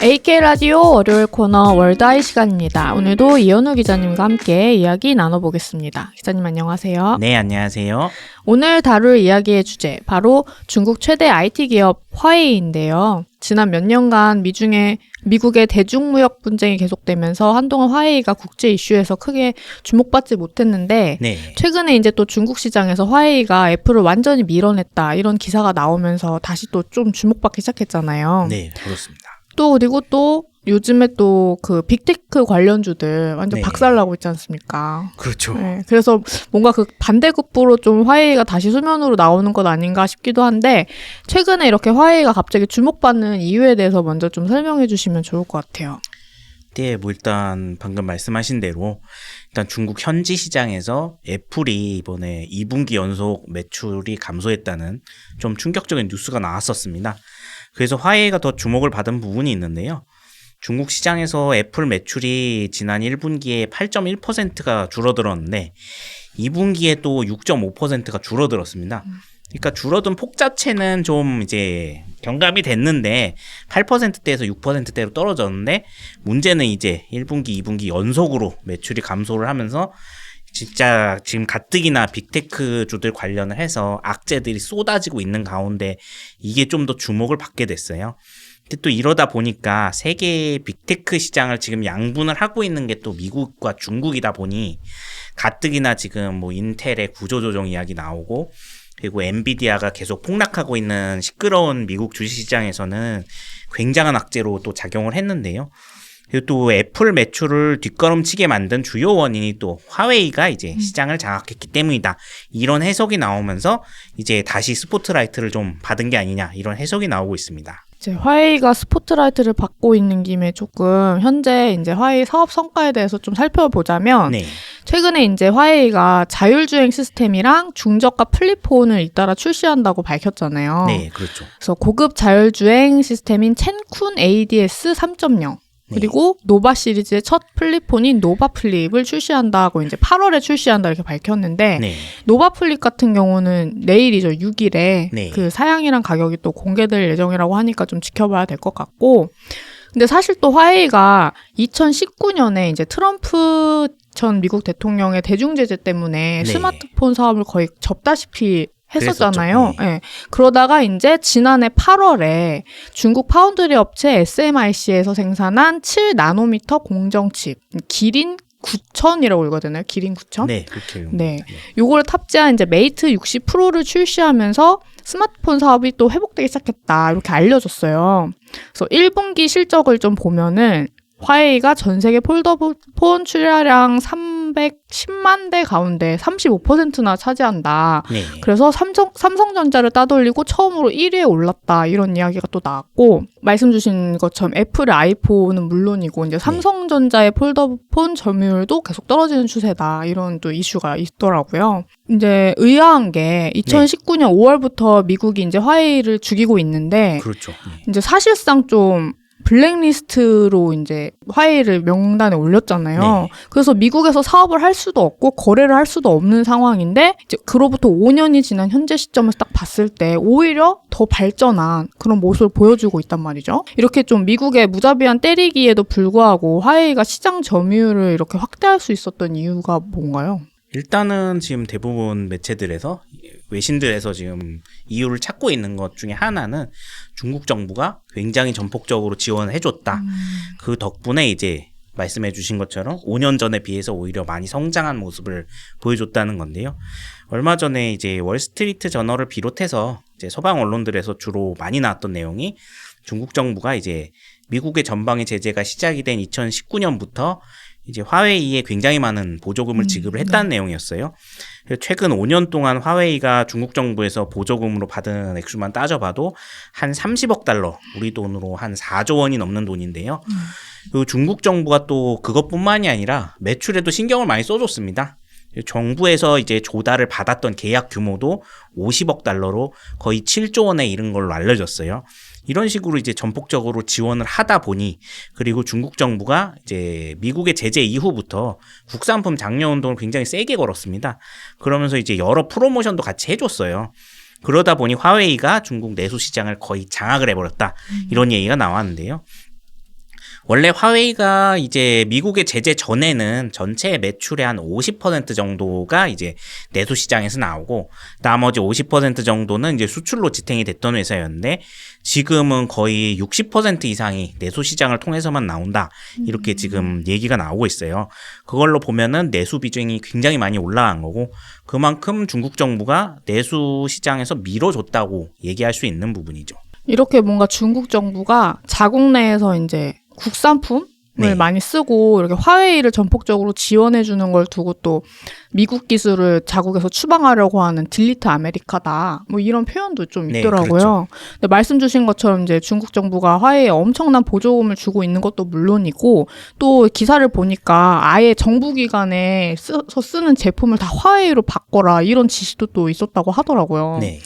AK라디오 월요일 코너 월드아이 시간입니다. 오늘도 이현우 기자님과 함께 이야기 나눠보겠습니다. 기자님 안녕하세요. 네, 안녕하세요. 오늘 다룰 이야기의 주제, 바로 중국 최대 IT 기업 화웨이인데요. 지난 몇 년간 미국의 대중무역 분쟁이 계속되면서 한동안 화웨이가 국제 이슈에서 크게 주목받지 못했는데 네. 최근에 이제 또 중국 시장에서 화웨이가 애플을 완전히 밀어냈다 이런 기사가 나오면서 다시 또 좀 주목받기 시작했잖아요. 네, 그렇습니다. 그리고 또 요즘에 또 그 빅테크 관련주들 완전 네. 박살나고 있지 않습니까? 그렇죠. 네, 그래서 뭔가 그 반대급부로 좀 화웨이가 다시 수면으로 나오는 것 아닌가 싶기도 한데 최근에 이렇게 화웨이가 갑자기 주목받는 이유에 대해서 먼저 좀 설명해 주시면 좋을 것 같아요. 네, 뭐 일단 방금 말씀하신 대로 일단 중국 현지 시장에서 애플이 이번에 2분기 연속 매출이 감소했다는 좀 충격적인 뉴스가 나왔었습니다. 그래서 화웨이가 더 주목을 받은 부분이 있는데요. 중국 시장에서 애플 매출이 지난 1분기에 8.1%가 줄어들었는데 2분기에 또 6.5%가 줄어들었습니다. 그러니까 줄어든 폭 자체는 좀 이제 경감이 됐는데 8%대에서 6%대로 떨어졌는데 문제는 이제 1분기, 2분기 연속으로 매출이 감소를 하면서 진짜 지금 가뜩이나 빅테크 주들 관련을 해서 악재들이 쏟아지고 있는 가운데 이게 좀 더 주목을 받게 됐어요. 근데 또 이러다 보니까 세계 빅테크 시장을 지금 양분을 하고 있는 게 또 미국과 중국이다 보니 가뜩이나 지금 뭐 인텔의 구조조정 이야기 나오고 그리고 엔비디아가 계속 폭락하고 있는 시끄러운 미국 주식시장에서는 굉장한 악재로 또 작용을 했는데요. 그리고 또 애플 매출을 뒷걸음치게 만든 주요 원인이 또 화웨이가 이제 시장을 장악했기 때문이다. 이런 해석이 나오면서 이제 다시 스포트라이트를 좀 받은 게 아니냐 이런 해석이 나오고 있습니다. 이제 화웨이가 스포트라이트를 받고 있는 김에 조금 현재 이제 화웨이 사업 성과에 대해서 좀 살펴보자면 네. 최근에 이제 화웨이가 자율주행 시스템이랑 중저가 플립폰을 잇따라 출시한다고 밝혔잖아요. 네, 그렇죠. 그래서 고급 자율주행 시스템인 첸쿤 ADS 3.0 그리고 노바 시리즈의 첫 플립폰인 노바 플립을 출시한다고 이제 8월에 출시한다 이렇게 밝혔는데 네. 노바 플립 같은 경우는 내일이죠. 6일에 네. 그 사양이랑 가격이 또 공개될 예정이라고 하니까 좀 지켜봐야 될 것 같고 근데 사실 또 화웨이가 2019년에 이제 트럼프 전 미국 대통령의 대중 제재 때문에 네. 스마트폰 사업을 거의 접다시피 했었잖아요. 네. 네. 그러다가 이제 지난해 8월에 중국 파운드리 업체 SMIC에서 생산한 7나노미터 공정칩 기린 9000이라고 읽어야 되나요? 기린 9000? 네, 그렇게. 네. 요걸 탑재한 이제 메이트 60 프로를 출시하면서 스마트폰 사업이 또 회복되기 시작했다. 이렇게 알려졌어요. 그래서 1분기 실적을 좀 보면은 화웨이가 전 세계 폴더폰 출하량 310만 대 가운데 35%나 차지한다. 네. 그래서 삼성전자를 따돌리고 처음으로 1위에 올랐다. 이런 이야기가 또 나왔고 말씀 주신 것처럼 애플의 아이폰은 물론이고 이제 삼성전자의 폴더폰 점유율도 계속 떨어지는 추세다. 이런 또 이슈가 있더라고요. 이제 의아한 게 2019년 5월부터 미국이 이제 화웨이를 죽이고 있는데 그렇죠. 네. 이제 사실상 좀 블랙리스트로 이제 화웨이를 명단에 올렸잖아요. 네. 그래서 미국에서 사업을 할 수도 없고 거래를 할 수도 없는 상황인데 이제 그로부터 5년이 지난 현재 시점에서 딱 봤을 때 오히려 더 발전한 그런 모습을 보여주고 있단 말이죠. 이렇게 좀 미국의 무자비한 때리기에도 불구하고 화웨이가 시장 점유율을 이렇게 확대할 수 있었던 이유가 뭔가요? 일단은 지금 대부분 매체들에서 외신들에서 지금 이유를 찾고 있는 것 중에 하나는 중국 정부가 굉장히 전폭적으로 지원을 해줬다. 그 덕분에 이제 말씀해 주신 것처럼 5년 전에 비해서 오히려 많이 성장한 모습을 보여줬다는 건데요. 얼마 전에 이제 월스트리트 저널을 비롯해서 이제 서방 언론들에서 주로 많이 나왔던 내용이 중국 정부가 이제 미국의 전방위 제재가 시작이 된 2019년부터 이제 화웨이에 굉장히 많은 보조금을 지급을 했다는 내용이었어요. 최근 5년 동안 화웨이가 중국 정부에서 보조금으로 받은 액수만 따져봐도 한 30억 달러, 우리 돈으로 한 4조 원이 넘는 돈인데요. 그리고 중국 정부가 또 그것뿐만이 아니라 매출에도 신경을 많이 써줬습니다. 정부에서 이제 조달을 받았던 계약 규모도 50억 달러로 거의 7조 원에 이른 걸로 알려졌어요. 이런 식으로 이제 전폭적으로 지원을 하다 보니 그리고 중국 정부가 이제 미국의 제재 이후부터 국산품 장려 운동을 굉장히 세게 걸었습니다. 그러면서 이제 여러 프로모션도 같이 해줬어요. 그러다 보니 화웨이가 중국 내수 시장을 거의 장악을 해버렸다. 이런 얘기가 나왔는데요. 원래 화웨이가 이제 미국의 제재 전에는 전체 매출의 한 50% 정도가 이제 내수 시장에서 나오고 나머지 50% 정도는 이제 수출로 지탱이 됐던 회사였는데 지금은 거의 60% 이상이 내수 시장을 통해서만 나온다. 이렇게 지금 얘기가 나오고 있어요. 그걸로 보면은 내수 비중이 굉장히 많이 올라간 거고 그만큼 중국 정부가 내수 시장에서 밀어줬다고 얘기할 수 있는 부분이죠. 이렇게 뭔가 중국 정부가 자국 내에서 이제 국산품을 네. 많이 쓰고 이렇게 화웨이를 전폭적으로 지원해 주는 걸 두고 또 미국 기술을 자국에서 추방하려고 하는 딜리트 아메리카다. 뭐 이런 표현도 좀 네, 있더라고요. 그렇죠. 근데 말씀 주신 것처럼 이제 중국 정부가 화웨이에 엄청난 보조금을 주고 있는 것도 물론이고 또 기사를 보니까 아예 정부 기관에 써서 쓰는 제품을 다 화웨이로 바꿔라 이런 지시도 또 있었다고 하더라고요. 네.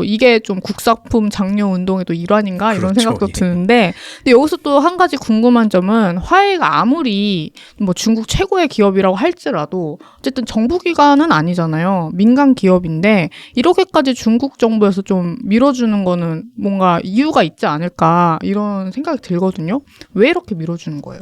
이게 좀 국산품 장려 운동의 또 일환인가 이런 그렇죠. 생각도 예. 드는데 근데 여기서 또 한 가지 궁금한 점은 화웨이가 아무리 뭐 중국 최고의 기업이라고 할지라도 어쨌든 정부 기관은 아니잖아요. 민간 기업인데 이렇게까지 중국 정부에서 좀 밀어주는 거는 뭔가 이유가 있지 않을까 이런 생각이 들거든요. 왜 이렇게 밀어주는 거예요?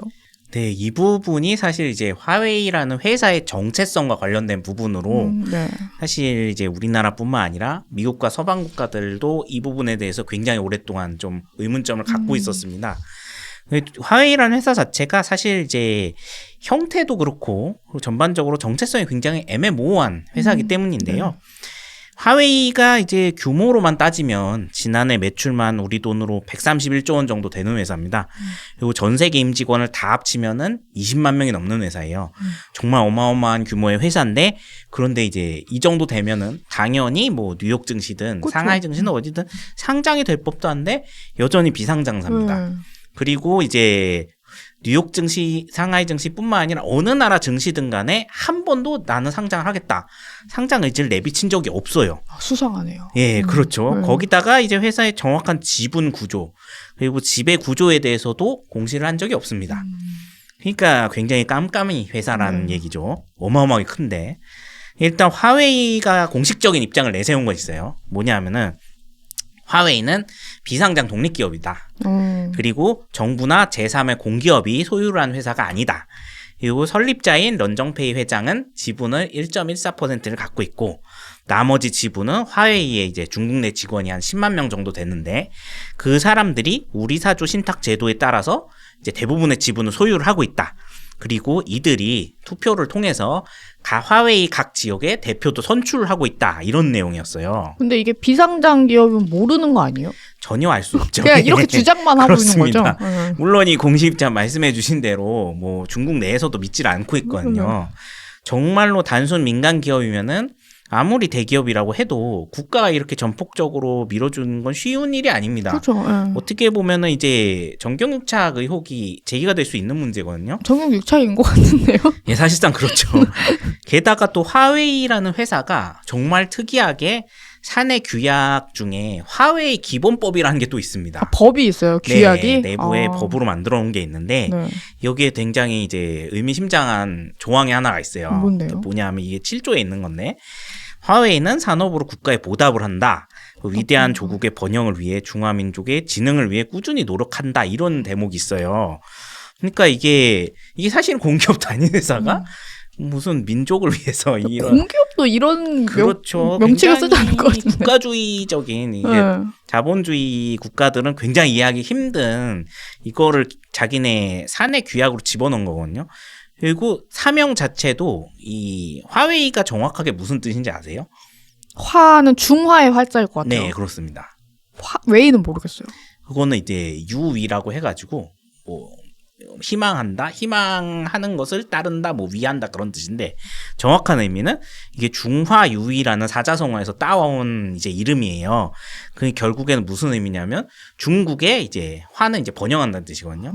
네, 이 부분이 사실 이제 화웨이라는 회사의 정체성과 관련된 부분으로 네. 사실 이제 우리나라뿐만 아니라 미국과 서방 국가들도 이 부분에 대해서 굉장히 오랫동안 좀 의문점을 갖고 있었습니다. 화웨이라는 회사 자체가 사실 이제 형태도 그렇고 전반적으로 정체성이 굉장히 애매모호한 회사이기 때문인데요. 화웨이가 이제 규모로만 따지면 지난해 매출만 우리 돈으로 131조 원 정도 되는 회사입니다. 그리고 전 세계 임직원을 다 합치면은 20만 명이 넘는 회사예요. 정말 어마어마한 규모의 회사인데 그런데 이제 이 정도 되면은 당연히 뭐 뉴욕 증시든 그쵸. 상하이 증시든 어디든 상장이 될 법도 한데 여전히 비상장사입니다. 그리고 이제 뉴욕 증시, 상하이 증시뿐만 아니라 어느 나라 증시든 간에 한 번도 나는 상장을 하겠다. 상장 의지를 내비친 적이 없어요. 수상하네요. 예, 그렇죠. 거기다가 이제 회사의 정확한 지분 구조, 그리고 지배 구조에 대해서도 공시를 한 적이 없습니다. 그러니까 굉장히 깜깜이 회사라는 얘기죠. 어마어마하게 큰데. 일단 화웨이가 공식적인 입장을 내세운 거 있어요. 뭐냐 하면은 화웨이는 비상장 독립기업이다. 그리고 정부나 제3의 공기업이 소유를 한 회사가 아니다. 그리고 설립자인 런정페이 회장은 지분을 1.14%를 갖고 있고 나머지 지분은 화웨이의 이제 중국 내 직원이 한 10만 명 정도 되는데 그 사람들이 우리 사조 신탁 제도에 따라서 이제 대부분의 지분을 소유를 하고 있다. 그리고 이들이 투표를 통해서 화웨이 각 지역의 대표도 선출하고 있다. 이런 내용이었어요. 근데 이게 비상장 기업은 모르는 거 아니에요? 전혀 알 수 없죠. 그냥 이렇게 주장만 하고 그렇습니다. 있는 거죠? 물론 이 공식 입장 말씀해 주신 대로 뭐 중국 내에서도 믿질 않고 있거든요. 정말로 단순 민간 기업이면은 아무리 대기업이라고 해도 국가가 이렇게 전폭적으로 밀어주는 건 쉬운 일이 아닙니다. 그렇죠. 어떻게 보면은 이제 정경유착 의혹이 제기가 될 수 있는 문제거든요. 정경유착인 것 같은데요? 예, 사실상 그렇죠. 게다가 또 화웨이라는 회사가 정말 특이하게 사내 규약 중에 화웨이 기본법이라는 게 또 있습니다. 아, 법이 있어요. 규약이? 네, 내부에 법으로 만들어 놓은 게 있는데 네. 여기에 굉장히 이제 의미심장한 조항이 하나가 있어요. 뭔데요? 뭐냐면 이게 7조에 있는 건데 화웨이는 산업으로 국가에 보답을 한다. 위대한 조국의 번영을 위해 중화민족의 진흥을 위해 꾸준히 노력한다. 이런 대목이 있어요. 그러니까 이게 사실 공기업도 아닌 회사가 무슨 민족을 위해서 이런 공기업도 이런 그렇죠. 명칭을 쓰지 않을 것 같은데. 국가주의적인 이게 네. 자본주의 국가들은 굉장히 이해하기 힘든 이거를 자기네 사내 규약으로 집어넣은 거거든요. 그리고 사명 자체도 이 화웨이가 정확하게 무슨 뜻인지 아세요? 화는 중화의 화자일 것 같아요. 네, 그렇습니다. 웨이는 모르겠어요. 그거는 이제 유위라고 해가지고 뭐 희망한다, 희망하는 것을 따른다, 뭐 위한다 그런 뜻인데 정확한 의미는 이게 중화유위라는 사자성어에서 따온 이제 이름이에요. 그 결국에는 무슨 의미냐면 중국의 이제 화는 이제 번영한다는 뜻이거든요.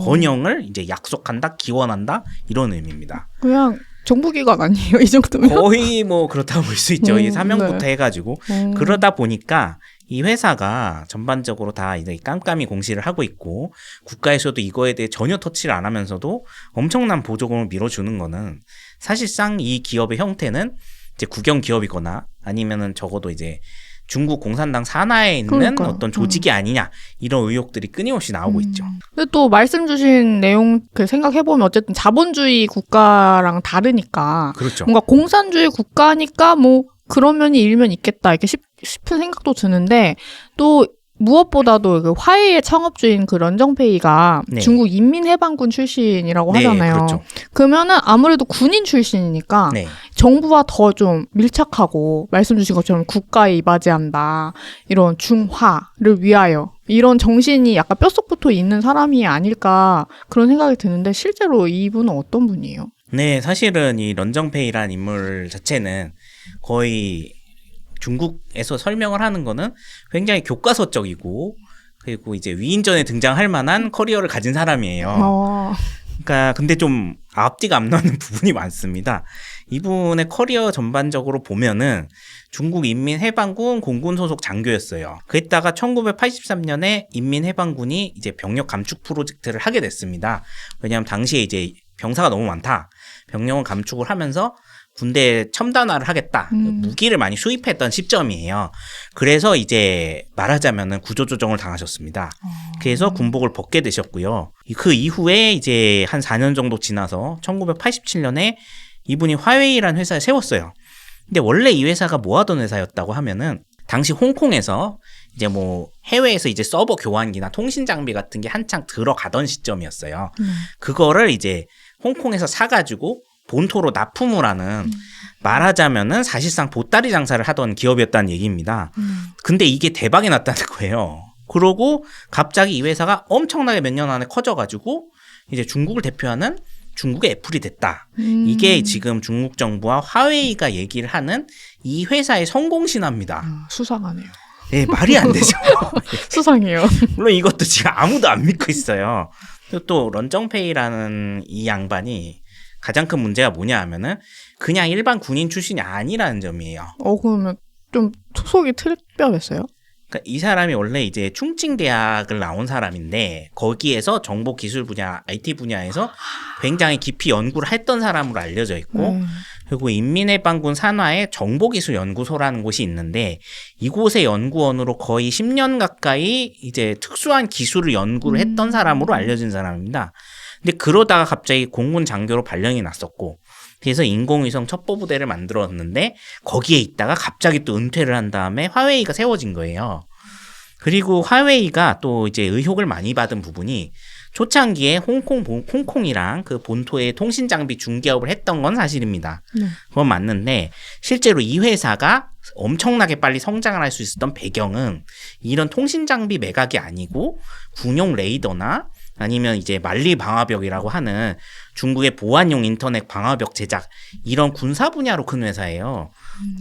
번영을 이제 약속한다, 기원한다 이런 의미입니다. 그냥 정부기관 아니에요? 이 정도면? 거의 뭐 그렇다고 볼 수 있죠. 이 사명부터 네. 해가지고 그러다 보니까 이 회사가 전반적으로 다 이제 깜깜이 공시를 하고 있고 국가에서도 이거에 대해 전혀 터치를 안 하면서도 엄청난 보조금을 밀어주는 거는 사실상 이 기업의 형태는 이제 국영 기업이거나 아니면은 적어도 이제 중국 공산당 산하에 있는 그러니까요. 어떤 조직이 아니냐 이런 의혹들이 끊임없이 나오고 있죠. 근데 또 말씀 주신 내용 생각해보면 어쨌든 자본주의 국가랑 다르니까 그렇죠. 뭔가 공산주의 국가니까 뭐 그런 면이 일면 있겠다 이렇게 싶은 생각도 드는데 또 무엇보다도 그 화웨이의 창업주인 그 런정페이가 네. 중국 인민해방군 출신이라고 네, 하잖아요. 그렇죠. 그러면은 아무래도 군인 출신이니까 네. 정부와 더 좀 밀착하고 말씀 주신 것처럼 국가에 이바지한다. 이런 중화를 위하여 이런 정신이 약간 뼛속부터 있는 사람이 아닐까 그런 생각이 드는데 실제로 이분은 어떤 분이에요? 네, 사실은 이 런정페이란 인물 자체는 거의 중국에서 설명을 하는 거는 굉장히 교과서적이고 그리고 이제 위인전에 등장할 만한 커리어를 가진 사람이에요. 그러니까 근데 좀 앞뒤가 안 나는 부분이 많습니다. 이분의 커리어 전반적으로 보면은 중국 인민해방군 공군 소속 장교였어요. 그랬다가 1983년에 인민해방군이 이제 병력 감축 프로젝트를 하게 됐습니다. 왜냐하면 당시에 이제 병사가 너무 많다. 병력을 감축을 하면서 군대 첨단화를 하겠다. 무기를 많이 수입했던 시점이에요. 그래서 이제 말하자면은 구조조정을 당하셨습니다. 그래서 군복을 벗게 되셨고요. 그 이후에 이제 한 4년 정도 지나서 1987년에 이분이 화웨이라는 회사를 세웠어요. 근데 원래 이 회사가 뭐 하던 회사였다고 하면은 당시 홍콩에서 이제 뭐 해외에서 이제 서버 교환기나 통신 장비 같은 게 한창 들어가던 시점이었어요. 그거를 이제 홍콩에서 사가지고 본토로 납품을 하는 말하자면은 사실상 보따리 장사를 하던 기업이었다는 얘기입니다. 근데 이게 대박이 났다는 거예요. 그러고 갑자기 이 회사가 엄청나게 몇 년 안에 커져가지고 이제 중국을 대표하는 중국의 애플이 됐다. 이게 지금 중국 정부와 화웨이가 얘기를 하는 이 회사의 성공 신화입니다. 수상하네요. 네, 말이 안 되죠. 수상해요. 물론 이것도 지금 아무도 안 믿고 있어요. 또 런정페이라는 이 양반이 가장 큰 문제가 뭐냐 하면은 그냥 일반 군인 출신이 아니라는 점이에요. 그러면 좀 속이 특별했어요? 그러니까 이 사람이 원래 이제 충칭 대학을 나온 사람인데 거기에서 정보 기술 분야, IT 분야에서 굉장히 깊이 연구를 했던 사람으로 알려져 있고 그리고 인민해방군 산하에 정보기술연구소라는 곳이 있는데 이곳의 연구원으로 거의 10년 가까이 이제 특수한 기술을 연구를 했던 사람으로 알려진 사람입니다. 근데 그러다가 갑자기 공군 장교로 발령이 났었고 그래서 인공위성 첩보부대를 만들었는데 거기에 있다가 갑자기 또 은퇴를 한 다음에 화웨이가 세워진 거예요. 그리고 화웨이가 또 이제 의혹을 많이 받은 부분이 초창기에 홍콩이랑 그 본토의 통신 장비 중개업을 했던 건 사실입니다. 그건 맞는데 실제로 이 회사가 엄청나게 빨리 성장을 할 수 있었던 배경은 이런 통신 장비 매각이 아니고 군용 레이더나 아니면 이제 만리 방화벽이라고 하는 중국의 보안용 인터넷 방화벽 제작 이런 군사 분야로 큰 회사예요.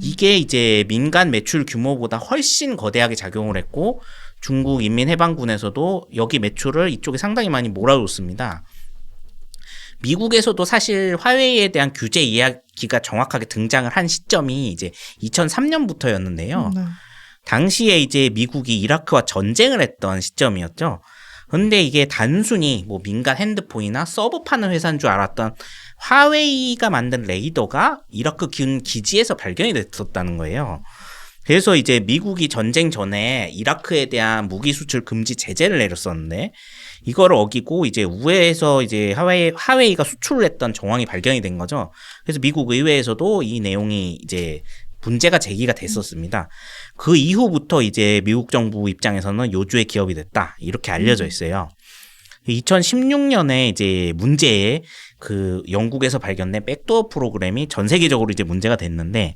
이게 이제 민간 매출 규모보다 훨씬 거대하게 작용을 했고 중국 인민해방군에서도 여기 매출을 이쪽에 상당히 많이 몰아줬습니다. 미국에서도 사실 화웨이에 대한 규제 이야기가 정확하게 등장을 한 시점이 이제 2003년부터였는데요. 당시에 이제 미국이 이라크와 전쟁을 했던 시점이었죠. 근데 이게 단순히 뭐 민간 핸드폰이나 서버 파는 회사인 줄 알았던 화웨이가 만든 레이더가 이라크 군 기지에서 발견이 됐었다는 거예요. 그래서 이제 미국이 전쟁 전에 이라크에 대한 무기 수출 금지 제재를 내렸었는데 이거를 어기고 이제 우회해서 이제 화웨이가 수출을 했던 정황이 발견이 된 거죠. 그래서 미국 의회에서도 이 내용이 이제 문제가 제기가 됐었습니다. 그 이후부터 이제 미국 정부 입장에서는 요주의 기업이 됐다. 이렇게 알려져 있어요. 2016년에 이제 문제의 그 영국에서 발견된 백도어 프로그램이 전 세계적으로 이제 문제가 됐는데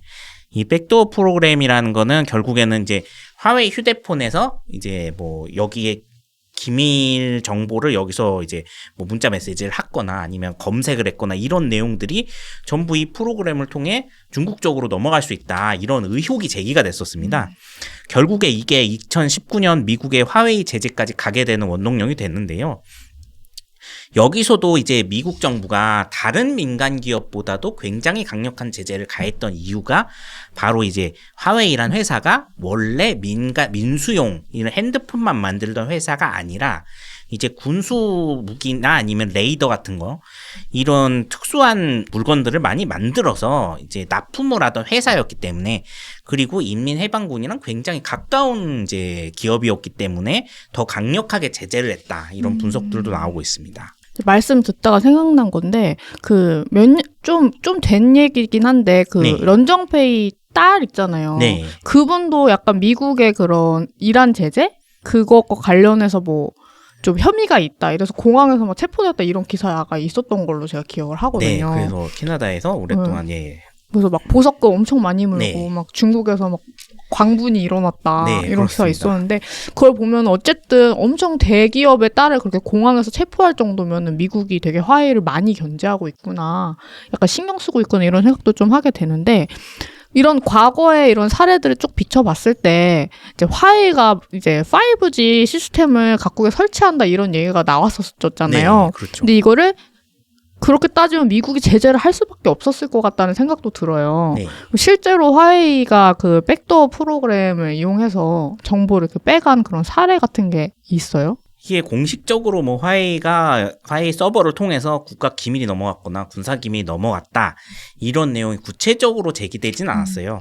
이 백도어 프로그램이라는 거는 결국에는 이제 화웨이 휴대폰에서 이제 뭐 여기에 기밀 정보를 여기서 이제 뭐 문자 메시지를 했거나 아니면 검색을 했거나 이런 내용들이 전부 이 프로그램을 통해 중국 쪽으로 넘어갈 수 있다. 이런 의혹이 제기가 됐었습니다. 결국에 이게 2019년 미국의 화웨이 제재까지 가게 되는 원동력이 됐는데요. 여기서도 이제 미국 정부가 다른 민간 기업보다도 굉장히 강력한 제재를 가했던 이유가 바로 이제 화웨이란 회사가 원래 민수용 이런 핸드폰만 만들던 회사가 아니라 이제 군수 무기나 아니면 레이더 같은 거 이런 특수한 물건들을 많이 만들어서 이제 납품을 하던 회사였기 때문에 그리고 인민해방군이랑 굉장히 가까운 이제 기업이었기 때문에 더 강력하게 제재를 했다 이런 분석들도 나오고 있습니다. 말씀 듣다가 생각난 건데 좀 된 얘기긴 한데 네. 런정페이 딸 있잖아요. 네. 그분도 약간 미국의 그런 이란 제재 그것과 관련해서 뭐 좀 혐의가 있다. 이래서 공항에서 막 체포됐다 이런 기사가 있었던 걸로 제가 기억을 네, 하거든요. 그래서 캐나다에서 오랫동안 예. 그래서 막 보석금 엄청 많이 물고 네. 막 중국에서 막 광분이 일어났다 네, 이런 기사가 그렇습니다. 있었는데 그걸 보면 어쨌든 엄청 대기업의 딸을 그렇게 공항에서 체포할 정도면은 미국이 되게 화해를 많이 견제하고 있구나 약간 신경 쓰고 있구나 이런 생각도 좀 하게 되는데 이런 과거의 이런 사례들을 쭉 비춰봤을 때 이제 화웨이가 이제 5G 시스템을 각국에 설치한다 이런 얘기가 나왔었잖아요. 네, 그렇죠. 근데 이거를 그렇게 따지면 미국이 제재를 할 수밖에 없었을 것 같다는 생각도 들어요. 네. 실제로 화웨이가 그 백도어 프로그램을 이용해서 정보를 이렇게 빼간 그런 사례 같은 게 있어요? 이게 공식적으로 뭐 화웨이 서버를 통해서 국가 기밀이 넘어갔거나 군사 기밀이 넘어갔다 이런 내용이 구체적으로 제기되진 않았어요.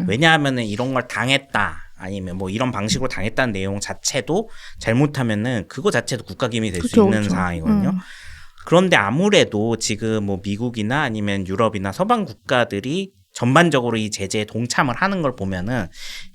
왜냐하면은 이런 걸 당했다 아니면 뭐 이런 방식으로 당했다는 내용 자체도 잘못하면은 그거 자체도 국가 기밀이 될 수 있는 상황이거든요. 그런데 아무래도 지금 뭐 미국이나 아니면 유럽이나 서방 국가들이 전반적으로 이 제재에 동참을 하는 걸 보면은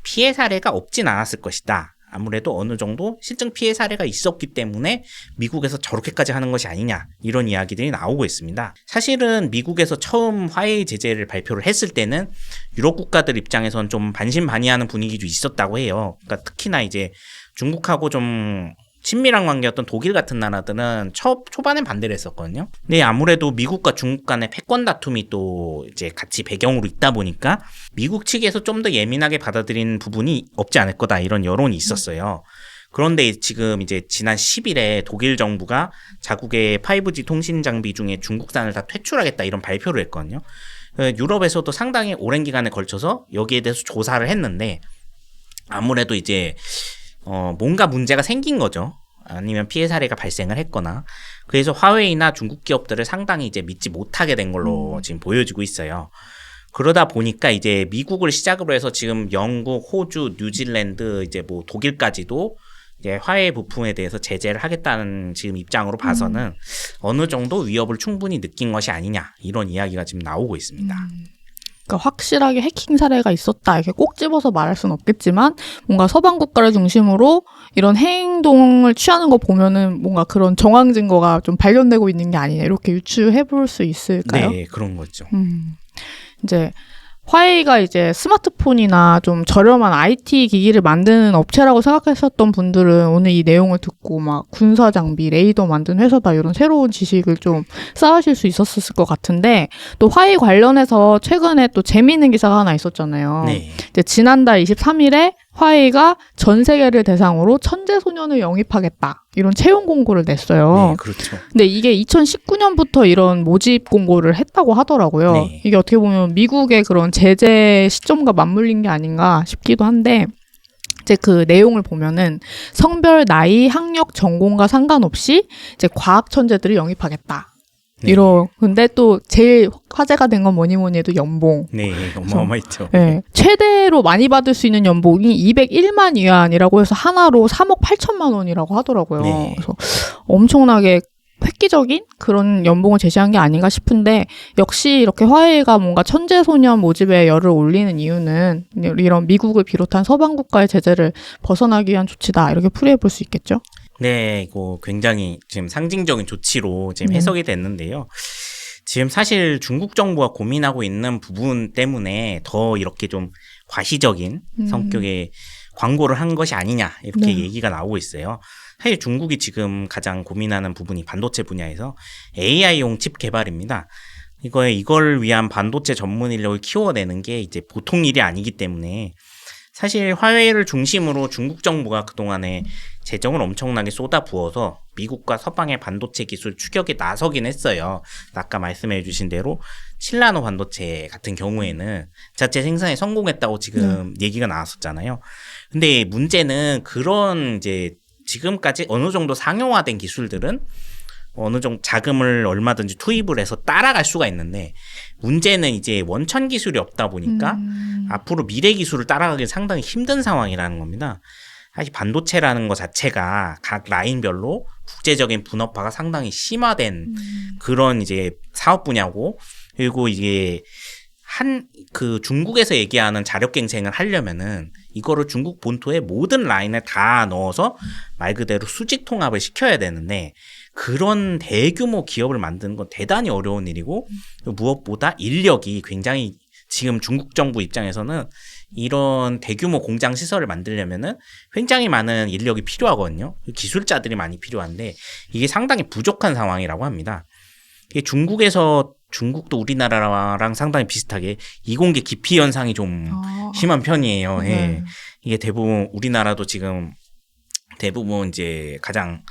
피해 사례가 없진 않았을 것이다. 아무래도 어느 정도 실증 피해 사례가 있었기 때문에 미국에서 저렇게까지 하는 것이 아니냐 이런 이야기들이 나오고 있습니다. 사실은 미국에서 처음 화웨이 제재를 발표를 했을 때는 유럽 국가들 입장에선 좀 반신반의하는 분위기도 있었다고 해요. 그러니까 특히나 이제 중국하고 좀 친밀한 관계였던 독일 같은 나라들은 초반엔 반대를 했었거든요. 근데 아무래도 미국과 중국 간의 패권 다툼이 또 이제 같이 배경으로 있다 보니까 미국 측에서 좀 더 예민하게 받아들인 부분이 없지 않을 거다 이런 여론이 있었어요. 그런데 지금 이제 지난 10일에 독일 정부가 자국의 5G 통신 장비 중에 중국산을 다 퇴출하겠다 이런 발표를 했거든요. 유럽에서도 상당히 오랜 기간에 걸쳐서 여기에 대해서 조사를 했는데 아무래도 이제 뭔가 문제가 생긴 거죠. 아니면 피해 사례가 발생을 했거나. 그래서 화웨이나 중국 기업들을 상당히 이제 믿지 못하게 된 걸로 지금 보여지고 있어요. 그러다 보니까 이제 미국을 시작으로 해서 지금 영국, 호주, 뉴질랜드, 이제 뭐 독일까지도 이제 화웨이 부품에 대해서 제재를 하겠다는 지금 입장으로 봐서는 어느 정도 위협을 충분히 느낀 것이 아니냐 이런 이야기가 지금 나오고 있습니다. 그러니까 확실하게 해킹 사례가 있었다 이렇게 꼭 집어서 말할 수는 없겠지만 뭔가 서방 국가를 중심으로 이런 행동을 취하는 거 보면은 뭔가 그런 정황 증거가 좀 발견되고 있는 게 아니냐 이렇게 유추해 볼 수 있을까요? 네, 그런 거죠. 이제 화웨이가 이제 스마트폰이나 좀 저렴한 IT 기기를 만드는 업체라고 생각하셨던 분들은 오늘 이 내용을 듣고 막 군사 장비, 레이더 만드는 회사다 이런 새로운 지식을 좀 쌓으실 수 있었을 것 같은데 또 화웨이 관련해서 최근에 또 재미있는 기사가 하나 있었잖아요. 네. 이제 지난달 23일에 화웨이가 전 세계를 대상으로 천재 소년을 영입하겠다. 이런 채용 공고를 냈어요. 네, 그렇죠. 근데 이게 2019년부터 이런 모집 공고를 했다고 하더라고요. 네. 이게 어떻게 보면 미국의 그런 제재 시점과 맞물린 게 아닌가 싶기도 한데 이제 그 내용을 보면은 성별, 나이, 학력, 전공과 상관없이 이제 과학 천재들을 영입하겠다. 네. 근데 또 제일 화제가 된 건 뭐니 해도 연봉. 네, 어마어마했죠. 네, 최대로 많이 받을 수 있는 연봉이 201만 위안이라고 해서 하나로 3억 8천만 원이라고 하더라고요. 네. 그래서 엄청나게 획기적인 그런 연봉을 제시한 게 아닌가 싶은데 역시 이렇게 화웨이가 뭔가 천재 소년 모집에 열을 올리는 이유는 이런 미국을 비롯한 서방 국가의 제재를 벗어나기 위한 조치다 이렇게 풀이해 볼 수 있겠죠. 네, 이거 굉장히 지금 상징적인 조치로 지금 해석이 됐는데요. 지금 사실 중국 정부가 고민하고 있는 부분 때문에 더 이렇게 좀 과시적인 성격의 광고를 한 것이 아니냐 이렇게 얘기가 나오고 있어요. 사실 중국이 지금 가장 고민하는 부분이 반도체 분야에서 AI용 칩 개발입니다. 이걸 위한 반도체 전문 인력을 키워내는 게 이제 보통 일이 아니기 때문에 사실 화웨이를 중심으로 중국 정부가 그동안에 재정을 엄청나게 쏟아부어서 미국과 서방의 반도체 기술 추격에 나서긴 했어요. 아까 말씀해 주신 대로 7나노 반도체 같은 경우에는 자체 생산에 성공했다고 지금 얘기가 나왔었잖아요. 근데 문제는 그런 이제 지금까지 어느 정도 상용화된 기술들은 어느 정도 자금을 얼마든지 투입을 해서 따라갈 수가 있는데 문제는 이제 원천 기술이 없다 보니까 앞으로 미래 기술을 따라가기 상당히 힘든 상황이라는 겁니다. 사실 반도체라는 것 자체가 각 라인별로 국제적인 분업화가 상당히 심화된 그런 이제 사업 분야고, 그리고 이게 그 중국에서 얘기하는 자력 갱생을 하려면은 이거를 중국 본토의 모든 라인에 다 넣어서 말 그대로 수직 통합을 시켜야 되는데 그런 대규모 기업을 만드는 건 대단히 어려운 일이고, 무엇보다 인력이 굉장히 지금 중국 정부 입장에서는 이런 대규모 공장 시설을 만들려면은 굉장히 많은 인력이 필요하거든요. 기술자들이 많이 필요한데 이게 상당히 부족한 상황이라고 합니다. 이게 중국도 우리나라랑 상당히 비슷하게 이공계 기피 현상이 좀 심한 편이에요. 네. 예. 이게 대부분 우리나라도 지금 대부분 이제 가장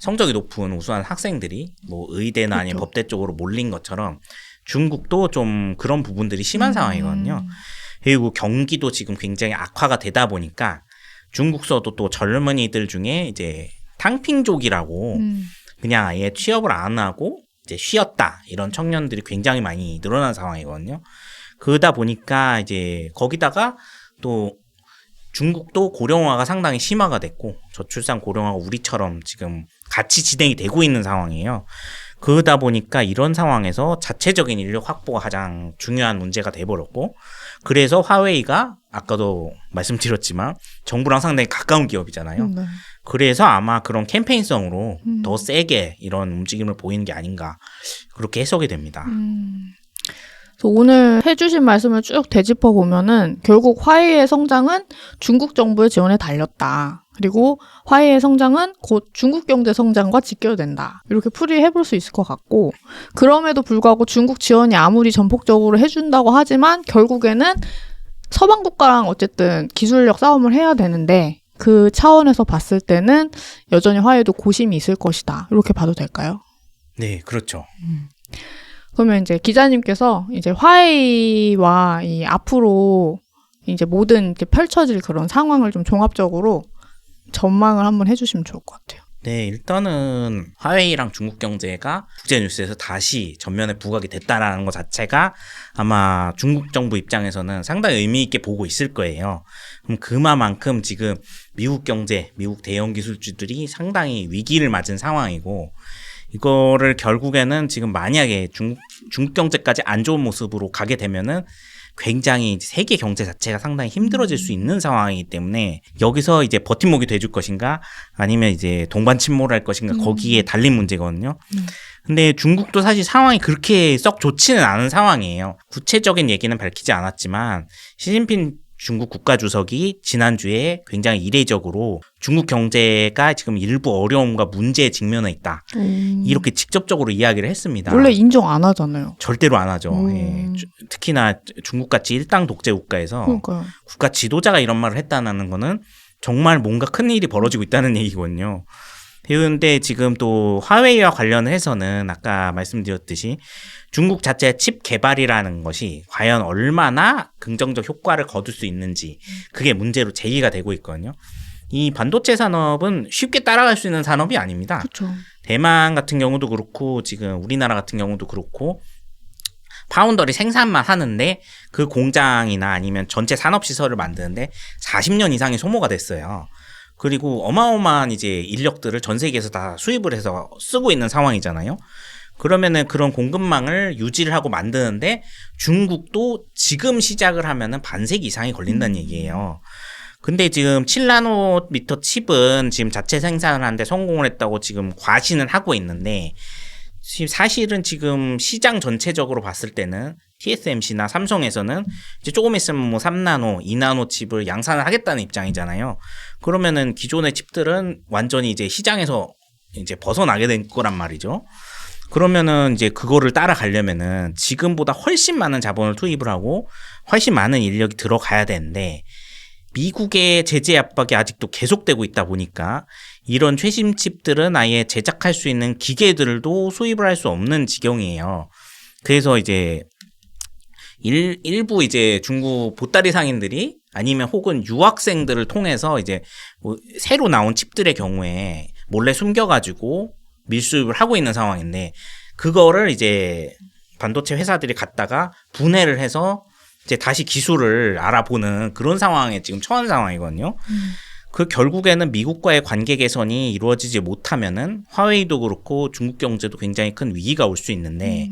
성적이 높은 우수한 학생들이 뭐 의대나 아니면 그렇죠. 법대 쪽으로 몰린 것처럼 중국도 좀 그런 부분들이 심한 상황이거든요. 그리고 경기도 지금 굉장히 악화가 되다 보니까 중국서도 또 젊은이들 중에 이제 탕핑족이라고 그냥 아예 취업을 안 하고 이제 쉬었다 이런 청년들이 굉장히 많이 늘어난 상황이거든요. 그러다 보니까 이제 거기다가 또 중국도 고령화가 상당히 심화가 됐고 저출산 고령화가 우리처럼 지금 같이 진행이 되고 있는 상황이에요. 그러다 보니까 이런 상황에서 자체적인 인력 확보가 가장 중요한 문제가 돼버렸고, 그래서 화웨이가 아까도 말씀드렸지만 정부랑 상당히 가까운 기업이잖아요. 네. 그래서 아마 그런 캠페인성으로 더 세게 이런 움직임을 보이는 게 아닌가 그렇게 해석이 됩니다. 그래서 오늘 해주신 말씀을 쭉 되짚어 보면은 결국 화웨이의 성장은 중국 정부의 지원에 달렸다. 그리고 화웨이의 성장은 곧 중국 경제 성장과 직결된다. 이렇게 풀이해볼 수 있을 것 같고, 그럼에도 불구하고 중국 지원이 아무리 전폭적으로 해준다고 하지만 결국에는 서방 국가랑 어쨌든 기술력 싸움을 해야 되는데 그 차원에서 봤을 때는 여전히 화웨이도 고심이 있을 것이다. 이렇게 봐도 될까요? 네, 그렇죠. 그러면 이제 기자님께서 이제 화웨이와 이 앞으로 이제 모든 이제 펼쳐질 그런 상황을 좀 종합적으로 전망을 한번 해주시면 좋을 것 같아요. 네, 일단은 화웨이랑 중국 경제가 국제 뉴스에서 다시 전면에 부각이 됐다라는 것 자체가 아마 중국 정부 입장에서는 상당히 의미 있게 보고 있을 거예요. 그럼 그만큼 지금 미국 경제, 미국 대형 기술주들이 상당히 위기를 맞은 상황이고, 이거를 결국에는 지금 만약에 중국 경제까지 안 좋은 모습으로 가게 되면은 굉장히 세계 경제 자체가 상당히 힘들어질 수 있는 상황이기 때문에 여기서 이제 버팀목이 돼줄 것인가 아니면 이제 동반 침몰할 것인가 거기에 달린 문제거든요. 근데 중국도 사실 상황이 그렇게 썩 좋지는 않은 상황이에요. 구체적인 얘기는 밝히지 않았지만 시진핑 중국 국가주석이 지난주에 굉장히 이례적으로 중국 경제가 지금 일부 어려움과 문제에 직면해 있다. 이렇게 직접적으로 이야기를 했습니다. 원래 인정 안 하잖아요. 절대로 안 하죠. 예. 특히나 중국같이 일당 독재 국가에서 그러니까요. 국가 지도자가 이런 말을 했다는 거는 정말 뭔가 큰 일이 벌어지고 있다는 얘기거든요. 그런데 지금 또 화웨이와 관련해서는 아까 말씀드렸듯이 중국 자체 칩 개발이라는 것이 과연 얼마나 긍정적 효과를 거둘 수 있는지 그게 문제로 제기가 되고 있거든요. 이 반도체 산업은 쉽게 따라갈 수 있는 산업이 아닙니다. 그렇죠. 대만 같은 경우도 그렇고 지금 우리나라 같은 경우도 그렇고 파운더리 생산만 하는데 그 공장이나 아니면 전체 산업시설을 만드는데 40년 이상이 소모가 됐어요. 그리고 어마어마한 이제 인력들을 전 세계에서 다 수입을 해서 쓰고 있는 상황이잖아요. 그러면은 그런 공급망을 유지를 하고 만드는데 중국도 지금 시작을 하면은 반세기 이상이 걸린다는 얘기예요. 근데 지금 7나노미터 칩은 지금 자체 생산을 하는데 성공을 했다고 지금 과신은 하고 있는데 사실은 지금 시장 전체적으로 봤을 때는 TSMC나 삼성에서는 이제 조금 있으면 뭐 3나노, 2나노 칩을 양산을 하겠다는 입장이잖아요. 그러면은 기존의 칩들은 완전히 이제 시장에서 이제 벗어나게 된 거란 말이죠. 그러면은 이제 그거를 따라가려면은 지금보다 훨씬 많은 자본을 투입을 하고 훨씬 많은 인력이 들어가야 되는데 미국의 제재 압박이 아직도 계속되고 있다 보니까 이런 최신 칩들은 아예 제작할 수 있는 기계들도 수입을 할 수 없는 지경이에요. 그래서 이제 일부 이제 중국 보따리 상인들이 아니면 혹은 유학생들을 통해서 이제 뭐 새로 나온 칩들의 경우에 몰래 숨겨가지고 밀수입을 하고 있는 상황인데 그거를 이제 반도체 회사들이 갖다가 분해를 해서 이제 다시 기술을 알아보는 그런 상황에 지금 처한 상황이거든요. 그 결국에는 미국과의 관계 개선이 이루어지지 못하면은 화웨이도 그렇고 중국 경제도 굉장히 큰 위기가 올 수 있는데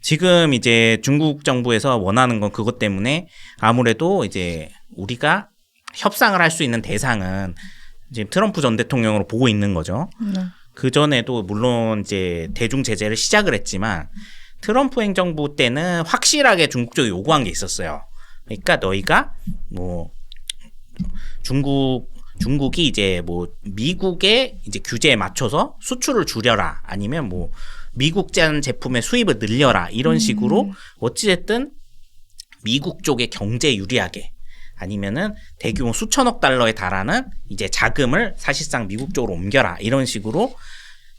지금 이제 중국 정부에서 원하는 건 그것 때문에 아무래도 이제 우리가 협상을 할 수 있는 대상은 지금 트럼프 전 대통령으로 보고 있는 거죠. 그 전에도 물론 이제 대중 제재를 시작을 했지만 트럼프 행정부 때는 확실하게 중국 쪽이 요구한 게 있었어요. 그러니까 너희가 뭐 중국이 이제 뭐 미국의 이제 규제에 맞춰서 수출을 줄여라 아니면 뭐 미국산 제품의 수입을 늘려라 이런 식으로 어찌됐든 미국 쪽에 경제 유리하게 아니면은 대규모 수천억 달러에 달하는 이제 자금을 사실상 미국 쪽으로 옮겨라 이런 식으로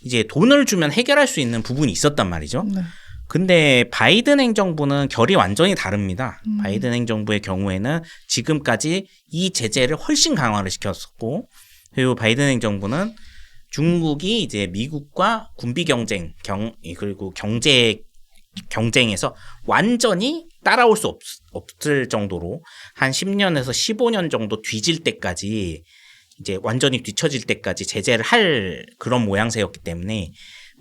이제 돈을 주면 해결할 수 있는 부분이 있었단 말이죠. 네. 근데 바이든 행정부는 결이 완전히 다릅니다. 바이든 행정부의 경우에는 지금까지 이 제재를 훨씬 강화를 시켰었고 그리고 바이든 행정부는 중국이 이제 미국과 군비 경쟁 그리고 경쟁에서 완전히 따라올 수 없을 정도로 한 10년에서 15년 정도 뒤질 때까지 이제 완전히 뒤처질 때까지 제재를 할 그런 모양새였기 때문에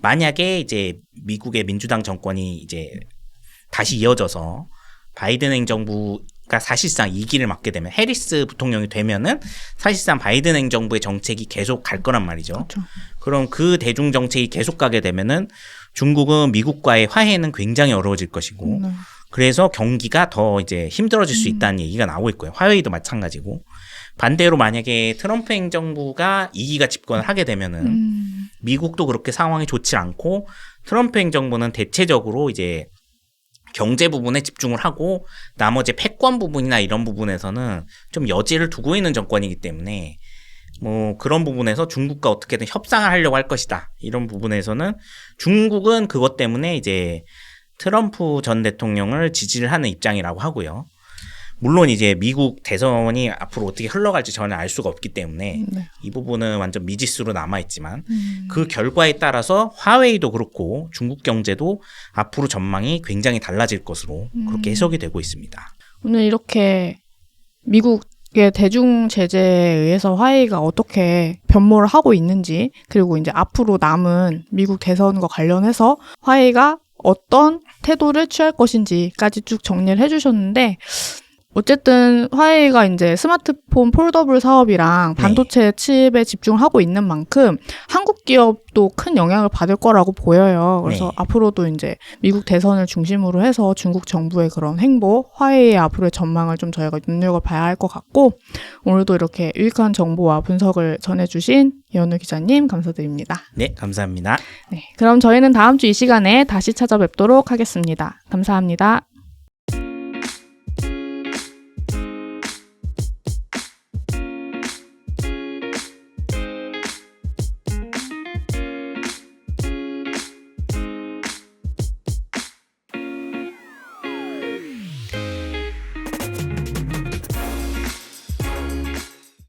만약에 이제 미국의 민주당 정권이 이제 다시 이어져서 바이든 행정부가 사실상 2기를 맡게 되면 해리스 부통령이 되면은 사실상 바이든 행정부의 정책이 계속 갈 거란 말이죠. 그렇죠. 그럼 그 대중 정책이 계속 가게 되면은 중국은 미국과의 화해는 굉장히 어려워질 것이고 그래서 경기가 더 이제 힘들어질 수 있다는 얘기가 나오고 있고요. 화웨이도 마찬가지고 반대로 만약에 트럼프 행정부가 2기가 집권을 하게 되면은 미국도 그렇게 상황이 좋지 않고 트럼프 행정부는 대체적으로 이제 경제 부분에 집중을 하고 나머지 패권 부분이나 이런 부분에서는 좀 여지를 두고 있는 정권이기 때문에 뭐 그런 부분에서 중국과 어떻게든 협상을 하려고 할 것이다. 이런 부분에서는 중국은 그것 때문에 이제 트럼프 전 대통령을 지지를 하는 입장이라고 하고요. 물론 이제 미국 대선이 앞으로 어떻게 흘러갈지 전혀 알 수가 없기 때문에 이 부분은 완전 미지수로 남아있지만 그 결과에 따라서 화웨이도 그렇고 중국 경제도 앞으로 전망이 굉장히 달라질 것으로 그렇게 해석이 되고 있습니다. 오늘 이렇게 미국의 대중 제재에 의해서 화웨이가 어떻게 변모를 하고 있는지 그리고 이제 앞으로 남은 미국 대선과 관련해서 화웨이가 어떤 태도를 취할 것인지까지 쭉 정리를 해주셨는데 어쨌든 화웨이가 이제 스마트폰 폴더블 사업이랑 반도체 칩에 집중하고 있는 만큼 한국 기업도 큰 영향을 받을 거라고 보여요. 그래서 앞으로도 이제 미국 대선을 중심으로 해서 중국 정부의 그런 행보, 화웨이의 앞으로의 전망을 좀 저희가 눈여겨봐야 할 것 같고 오늘도 이렇게 유익한 정보와 분석을 전해주신 이현우 기자님 감사드립니다. 네, 감사합니다. 네, 그럼 저희는 다음 주 이 시간에 다시 찾아뵙도록 하겠습니다. 감사합니다.